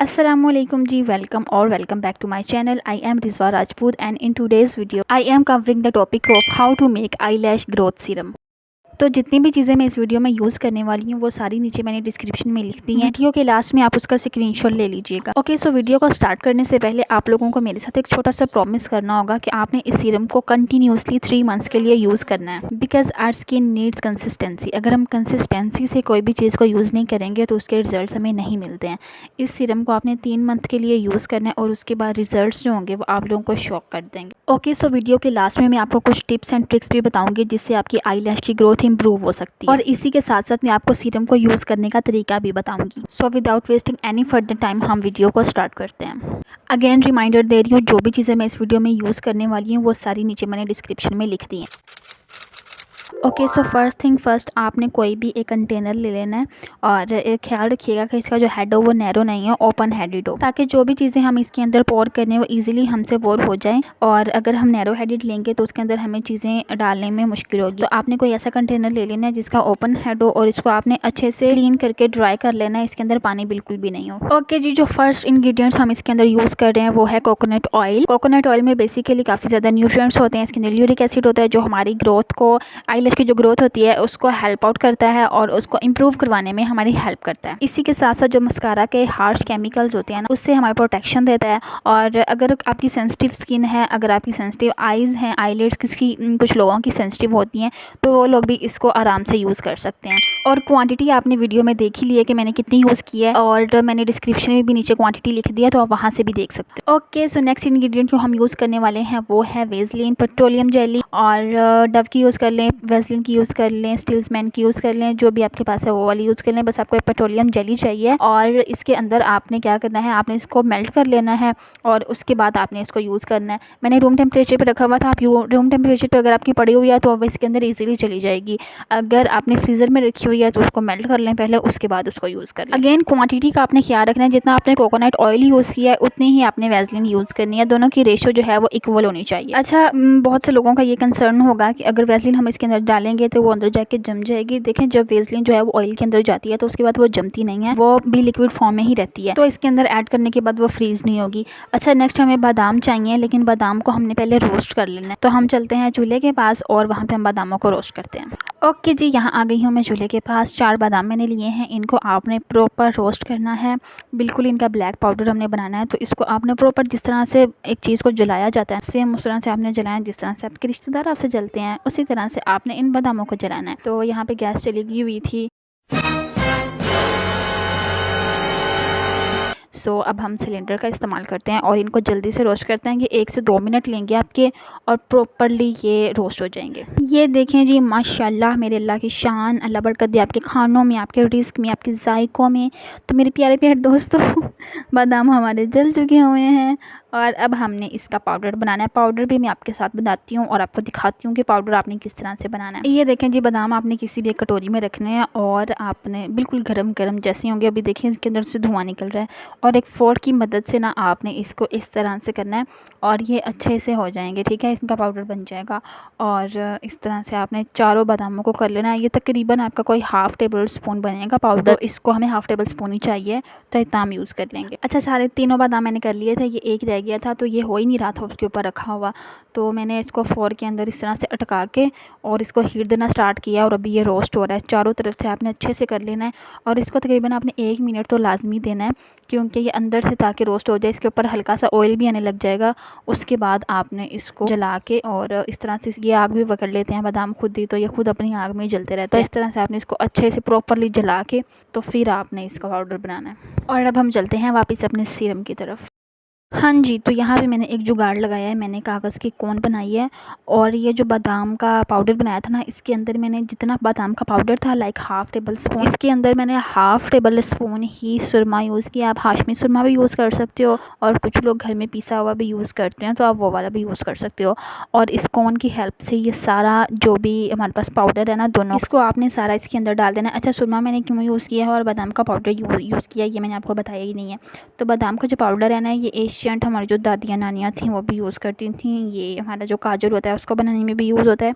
Assalamualaikum ji, welcome back to my channel. I am Rizwa Rajput and in today's video I am covering the topic of how to make eyelash growth serum. तो जितनी भी चीज़ें मैं इस video में use करने वाली हूँ वो सारी नीचे मैंने डिस्क्रिप्शन में लिख दी हैं। वीडियो के लास्ट में आप उसका स्क्रीनशॉट ले लीजिएगा। ओके, सो वीडियो को स्टार्ट करने से पहले आप लोगों को मेरे साथ एक छोटा सा प्रॉमिस करना होगा कि आपने इस सीरम को कंटिन्यूसली 3 मंथ्स के लिए यूज़ करना है, because our skin needs consistency. अगर हम कंसिस्टेंसी से कोई भी चीज़ को यूज़ नहीं करेंगे तो उसके रिजल्ट हमें नहीं मिलते हैं। इस सीरम को आपने 3 मंथ के लिए यूज़ करना है और उसके बाद रिजल्ट जो होंगे वो आप लोगों को शॉक कर देंगे। ओके, सो वीडियो के लास्ट में मैं आपको कुछ टिप्स एंड ट्रिक्स भी बताऊंगी जिससे आपकी आईलैश की ग्रोथ इंप्रूव हो सकती है और इसी के साथ साथ मैं आपको सीरम को यूज़ करने का तरीका भी बताऊंगी। So without wasting any further time हम वीडियो को स्टार्ट करते हैं। अगेन रिमाइंडर दे रही हूँ, जो भी चीज़ें मैं इस वीडियो में यूज़ करने वाली हूँ वो सारी नीचे मैंने डिस्क्रिप्शन में लिख दी हैं। Okay, so first thing first, आपने कोई भी एक कंटेनर ले लेना है और एक ख्याल रखिएगा कि इसका जो हेड हो वो नैरो नहीं है, ओपन हेडेड हो, ताकि जो भी चीज़ें हम इसके अंदर पोर करने हैं वो इजीली हमसे पोर हो जाए। और अगर हम नैरो हेडेड लेंगे तो उसके अंदर हमें चीज़ें डालने में मुश्किल होगी। तो आपने कोई ऐसा कंटेनर ले लेना है जिसका ओपन हेड हो और इसको आपने अच्छे से क्लीन करके ड्राई कर लेना है, इसके अंदर पानी बिल्कुल भी नहीं हो। ओके जी, जो फर्स्ट इंग्रेडिएंट्स हम इसके अंदर यूज़ कर रहे हैं वो है कोकोनट ऑयल। कोकोनट ऑयल में बेसिकली काफ़ी ज़्यादा न्यूट्रिएंट्स होते हैं। इसके अंदर यूरिक एसिड होता है जो हमारी ग्रोथ को, आईलैश की जो ग्रोथ होती है उसको हेल्प आउट करता है और उसको इम्प्रूव करवाने में हमारी हेल्प करता है। इसी के साथ साथ जो मस्कारा के हार्श केमिकल्स होते हैं ना, उससे हमारा प्रोटेक्शन देता है। और अगर आपकी सेंसिटिव स्किन है, अगर आपकी सेंसिटिव आईज़ हैं, आईलिड्स की कुछ लोगों की सेंसिटिव होती हैं, तो वो लोग भी इसको आराम से यूज़ कर सकते हैं। और क्वांटिटी आपने वीडियो में देख ही ली है कि मैंने कितनी यूज़ की है और मैंने डिस्क्रिप्शन में भी नीचे क्वांटिटी लिख दिया, तो आप वहाँ से भी देख सकते हो। ओके, सो नेक्स्ट इंग्रेडिएंट जो हम यूज़ करने वाले हैं वो है वेज़लिन पेट्रोलियम जेली। और डव की यूज़ कर लें, वेज़लिन की यूज़ कर लें, स्टील्समैन की यूज़ कर लें, जो भी आपके पास है वो वाली यूज़ कर लें। बस आपको एक पेट्रोलियम जेली चाहिए और इसके अंदर आपने क्या करना है, आपने इसको मेल्ट कर लेना है और उसके बाद आपने इसको यूज़ करना है। मैंने रूम टेम्परेचर पे रखा हुआ था, आप रूम टेम्परेचर पे अगर आपकी पड़ी हुई है तो अब इसके अंदर ईजिली चली जाएगी। अगर आपने फ्रीज़र में रखी हुई है तो उसको मेल्ट कर लें पहले, उसके बाद उसको यूज़ कर लें। अगेन क्वांटिटी का आपने ख्याल रखना है, जितना आपने कोकोनट ऑयल यूज़ किया है उतनी ही आपने वेज़लिन यूज़ करनी है। दोनों की रेशो जो है वो इक्वल होनी चाहिए। अच्छा, बहुत से लोगों का ये कंसर्न होगा कि अगर वेज़लिन हम इसके अंदर डालेंगे तो वो अंदर जाके जम जाएगी। देखें, जब वेज़लिन जो है वो ऑयल के अंदर जाती है तो उसके बाद वो जमती नहीं है, वो भी लिक्विड फॉर्म में ही रहती है, तो इसके अंदर ऐड करने के बाद वो फ्रीज़ नहीं होगी। अच्छा, नेक्स्ट हमें बादाम चाहिए, लेकिन बादाम को हमने पहले रोस्ट कर लेना है। तो हम चलते हैं चूल्हे के पास और वहाँ पे हम बादामों को रोस्ट करते हैं। ओके जी, यहाँ आ गई हूँ मैं चूल्हे के पास। 4 बादाम मैंने लिए हैं, इनको आपने प्रॉपर रोस्ट करना है, बिल्कुल इनका ब्लैक पाउडर हमने बनाना है। तो इसको आपने प्रॉपर, जिस तरह से एक चीज़ को जलाया जाता है सेम उस तरह से आपने जलाया, जिस तरह से आपके रिश्तेदार आपसे जलते हैं उसी तरह से आपने इन बादामों को जलाना है। तो यहाँ पे गैस चली गई हुई थी। सो अब हम सिलेंडर का इस्तेमाल करते हैं और इनको जल्दी से रोस्ट करते हैं कि 1 से 2 मिनट लेंगे आपके और प्रॉपरली ये रोस्ट हो जाएंगे। ये देखें जी, माशाल्लाह मेरे अल्लाह की शान, अल्लाह बरकत दे आपके खानों में, आपके रिस्क में, आपके जायकों में। तो मेरे प्यारे प्यारे दोस्तों बादाम हमारे जल चुके हुए हैं और अब हमने इसका पाउडर बनाना है। पाउडर भी मैं आपके साथ बताती हूँ और आपको दिखाती हूँ कि पाउडर आपने किस तरह से बनाना है। ये देखें जी, बादाम आपने किसी भी एक कटोरी में रखने हैं और आपने बिल्कुल गरम गरम जैसे होंगे, अभी देखिए इसके अंदर से धुआं निकल रहा है, और एक फोर्क की मदद से ना आपने इसको इस तरह से करना है और ये अच्छे से हो जाएंगे। ठीक है, इनका पाउडर बन जाएगा और इस तरह से आपने चारों बादामों को कर लेना है। ये तकरीबन आपका कोई हाफ़ टेबल स्पून बनेगा पाउडर, तो इसको हमें हाफ़ टेबल स्पून ही चाहिए, तो इतना हम यूज़ कर लेंगे। अच्छा, सारे तीनों बादाम मैंने कर लिए थे, ये एक रह गया था तो ये हो ही नहीं रहा था उसके ऊपर रखा हुआ, तो मैंने इसको फोर्क के अंदर इस तरह से अटका के और इसको हीट देना स्टार्ट किया और अभी ये रोस्ट हो रहा है। चारों तरफ से आपने अच्छे से कर लेना है और इसको तकरीबन आपने 1 मिनट तो लाजमी देना है, क्योंकि ये अंदर से ताकि रोस्ट हो जाए। इसके ऊपर हल्का सा ऑयल भी आने लग जाएगा। उसके बाद आपने इसको जला के और इस तरह से, ये आग भी पकड़ लेते हैं बादाम खुद ही, तो ये खुद अपनी आग में ही जलते रहते हैं। इस तरह से आपने इसको अच्छे से प्रॉपरली जला के तो फिर आपने इसका पाउडर बनाना है। और अब हम चलते हैं वापस अपने सीरम की तरफ। हाँ जी, तो यहाँ पे मैंने एक जुगाड़ लगाया है, मैंने कागज़ की कोन बनाई है और ये जो बादाम का पाउडर बनाया था ना, इसके अंदर मैंने जितना बादाम का पाउडर था लाइक हाफ़ टेबल स्पून, इसके अंदर मैंने हाफ़ टेबल स्पून ही सुरमा यूज़ किया। आप हाशमी सुरमा भी यूज़ कर सकते हो और कुछ लोग घर में पिसा हुआ भी यूज़ करते हैं, तो आप वो वाला भी यूज़ कर सकते हो। और इस कोन की हेल्प से ये सारा जो भी हमारे पास पाउडर है ना, दोनों इसको आपने सारा इसके अंदर डाल देना है। अच्छा, सुरमा मैंने क्यों यूज़ किया है और बादाम का पाउडर यूज़ किया, ये मैंने आपको बताया ही नहीं है। तो बादाम का जो पाउडर है ना, ये एशियंट हमारी जो दादियाँ नानियाँ थीं वो भी यूज़ करती थीं। ये हमारा जो काजल होता है उसको बनाने में भी यूज़ होता है।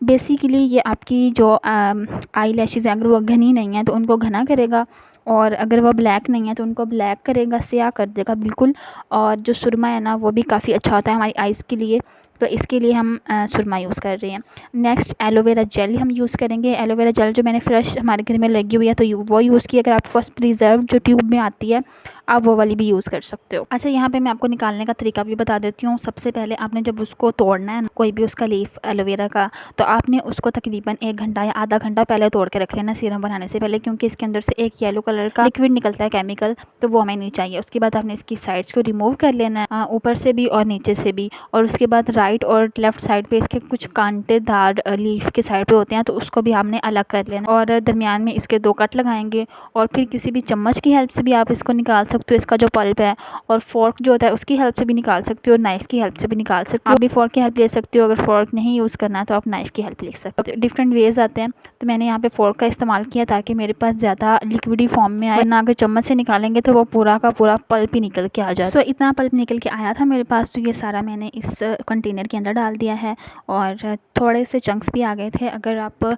बेसिकली ये आपकी जो आई लैशेज़ हैं, अगर वो घनी नहीं है तो उनको घना करेगा और अगर वो ब्लैक नहीं है तो उनको ब्लैक करेगा, स्याह कर देगा बिल्कुल। और जो सुरमा है ना वो भी काफ़ी अच्छा होता है हमारी आइज़ के लिए, तो इसके लिए हम सुरमा यूज़ कर रहे हैं। नेक्स्ट एलोवेरा जेल हम यूज़ करेंगे। एलोवेरा जेल जो मैंने फ्रेश हमारे घर में लगी हुई है तो वो यूज़ की। अगर आपके पास प्रिजर्व जो ट्यूब में आती है आप वो वाली भी यूज़ कर सकते हो। अच्छा, यहाँ पे मैं आपको निकालने का तरीका भी बता देती हूँ। सबसे पहले आपने जब उसको तोड़ना है ना, कोई भी उसका लीफ एलोवेरा का, तो आपने उसको तकरीबन 1 घंटा या आधा घंटा पहले तोड़ के रख लेना सीरम बनाने से पहले, क्योंकि इसके अंदर से एक येलो कलर का लिक्विड निकलता है केमिकल, तो वो हमें नहीं चाहिए। उसके बाद आपने इसकी साइड्स को रिमूव कर लेना है, ऊपर से भी और नीचे से भी। और उसके बाद राइट और लेफ्ट साइड पे इसके कुछ कांटेदार लीफ के साइड पे होते हैं, तो उसको भी आपने अलग कर लेना। और दरमियान में इसके 2 कट लगाएंगे और फिर किसी भी चम्मच की हेल्प से भी आप इसको निकाल सकते हो, इसका जो पल्प है। और फोर्क जो होता है उसकी हेल्प से भी निकाल सकते हो, और नाइफ़ की हेल्प से भी निकाल सकते हो। आप भी फोर्क की हेल्प ले सकते हो, अगर फोर्क नहीं यूज़ करना तो आप नाइफ़ की हेल्प ले सकते हो। डिफरेंट वेज आते हैं, तो मैंने यहाँ पे फोर्क का इस्तेमाल किया ताकि मेरे पास ज़्यादा लिक्विडी फॉर्म में आए, वरना अगर चम्मच से निकालेंगे तो वो पूरा का पूरा पल्प ही निकल के आ जाए। सो इतना पल्प निकल के आया था मेरे पास, तो ये सारा मैंने इस कंटेनर के अंदर डाल दिया है। और थोड़े से चंक्स भी आ गए थे। अगर आप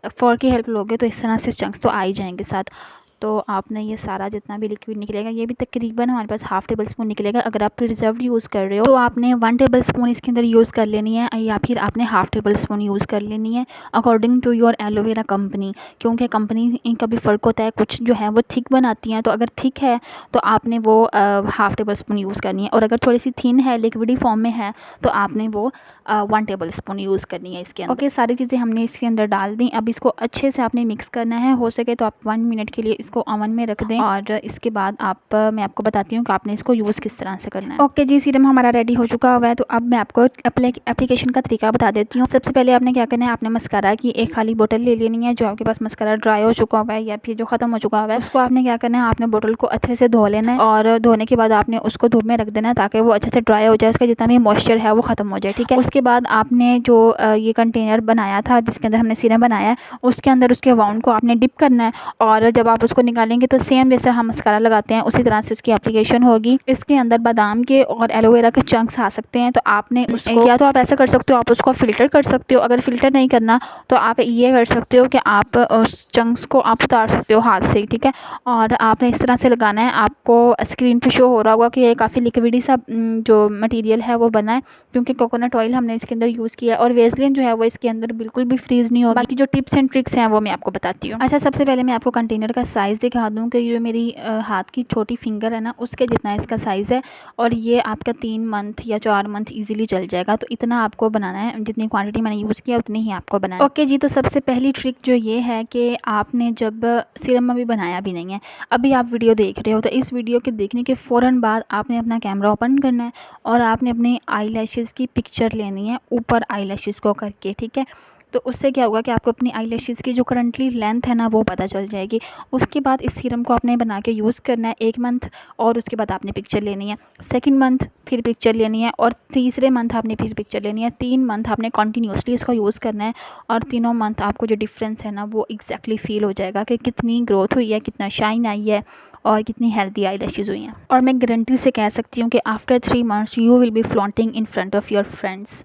फोर्क की हेल्प लोगे तो इस तरह से चंक्स तो आ ही जाएंगे साथ। तो आपने ये सारा जितना भी लिक्विड निकलेगा, ये भी तकरीबन हमारे पास हाफ़ टेबल स्पून निकलेगा। अगर आप प्रिजर्व यूज़ कर रहे हो तो आपने 1 टेबल स्पून इसके अंदर यूज़ कर लेनी है, या फिर आपने हाफ़ टेबल स्पून यूज़ कर लेनी है according to your aloe vera company, क्योंकि कंपनी का भी फ़र्क होता है। कुछ जो है वो थिक बनाती हैं, तो अगर थिक है तो आपने वो हाफ़ टेबल स्पून यूज़ करनी है, और अगर थोड़ी सी थिन है, लिक्विडी फॉर्म में है, तो आपने वो 1 टेबल स्पून यूज़ करनी है इसके अंदर। ओके, सारी चीज़ें हमने इसके अंदर डाल दी। अब इसको अच्छे से आपने मिक्स करना है। हो सके तो आप 1 मिनट के लिए इसको ओवन में रख दें, और इसके बाद मैं आपको बताती हूँ कि आपने इसको यूज़ किस तरह से करना है। ओके जी, सीरम हमारा रेडी हो चुका हुआ है। तो अब मैं आपको एप्लीकेशन का तरीका बता देती हूँ। सबसे पहले आपने क्या करना है, आपने मस्कारा की एक खाली बोतल ले लेनी है। जो आपके पास मस्कारा ड्राई हो चुका हुआ है या फिर जो ख़त्म हो चुका हुआ है, उसको आपने क्या करना है, आपने बोतल को अच्छे से धो लेना है, और धोने के बाद आपने उसको धूप में रख देना है ताकि वो अच्छे से ड्राई हो जाए, उसका जितना भी मॉइस्चर है वो ख़त्म हो जाए। ठीक है। उसके बाद आपने जो ये कंटेनर बनाया था जिसके अंदर हमने सीरम बनाया है, उसके अंदर उसके वाउंड को आपने डिप करना है, और जब आप उसको निकालेंगे तो सेम जैसे हम मस्कारा लगाते हैं उसी तरह से उसकी एप्लीकेशन होगी। इसके अंदर बादाम के और एलोवेरा के चंक्स आ सकते हैं, तो आपने उसको या तो आप ऐसा कर सकते हो, आप उसको फ़िल्टर कर सकते हो। अगर फ़िल्टर नहीं करना तो आप ये कर सकते हो कि आप उस चंक्स को आप उतार सकते हो हाथ से ही। ठीक है। और आपने इस तरह से लगाना है। आपको स्क्रीन पे शो हो रहा होगा कि ये काफ़ी लिक्विडी सा जो मटेरियल है वो बना है, क्योंकि कोकोनट ऑयल हमने इसके अंदर यूज़ किया है, और वेज़लिन जो है वो इसके अंदर बिल्कुल भी फ्रीज़ नहीं होगा। बाकी जो टिप्स एंड ट्रिक्स हैं वो मैं आपको बताती हूँ। अच्छा, सबसे पहले मैं आपको कंटेनर का साइज़ दिखा दूँ कि जो मेरी हाथ की छोटी फिंगर है ना, उसके जितना इसका साइज़ है, और ये आपका 3 मंथ या 4 मंथ ईज़िली चल जाएगा। तो इतना आपको बनाना है, जितनी क्वांटिटी मैंने यूज़ किया उतनी ही आपको बनाना है। ओके जी, तो सबसे पहली ट्रिक जो ये है कि आपने जब सीरम अभी बनाया भी नहीं है, अभी आप वीडियो देख रहे हो, तो इस वीडियो के देखने के फ़ौरन बाद आपने अपना कैमरा ओपन करना है, और आपने अपने आईलैशेज़ की पिक्चर लेनी है ऊपर आईलैशेज़ को करके। ठीक है। तो उससे क्या होगा कि आपको अपनी आईलैशेज़ की जो करंटली लेंथ है ना वो पता चल जाएगी। उसके बाद इस सीरम को आपने बना के यूज़ करना है 1 मंथ, और उसके बाद आपने पिक्चर लेनी है। सेकंड मंथ फिर पिक्चर लेनी है, और तीसरे मंथ आपने फिर पिक्चर लेनी है। 3 मंथ आपने कंटिन्यूसली इसको यूज़ करना है, और तीनों मंथ आपको जो डिफरेंस है ना वो एग्जैक्टली फील हो जाएगा कि कितनी ग्रोथ हुई है, कितना शाइन आई है, और कितनी हेल्दी आईलैशेज़ हुई हैं। और मैं गारंटी से कह सकती हूँ कि after 3 months you will be flaunting in front of your friends.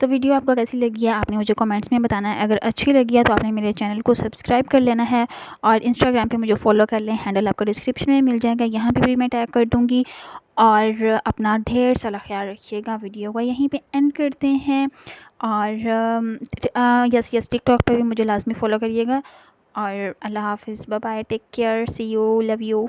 तो वीडियो आपको कैसी लगी है आपने मुझे कमेंट्स में बताना है। अगर अच्छी लगी है तो आपने मेरे चैनल को सब्सक्राइब कर लेना है, और इंस्टाग्राम पे मुझे फॉलो कर लें। हैंडल आपको डिस्क्रिप्शन में मिल जाएगा, यहाँ पे भी मैं टैग कर दूँगी। और अपना ढेर सारा ख्याल रखिएगा। वीडियो को यहीं पे एंड करते हैं। और यस टिकटॉक पे भी मुझे लाजमी फॉलो करिएगा। और अल्लाह हाफ़िज़, bye bye, take care, see you, love you.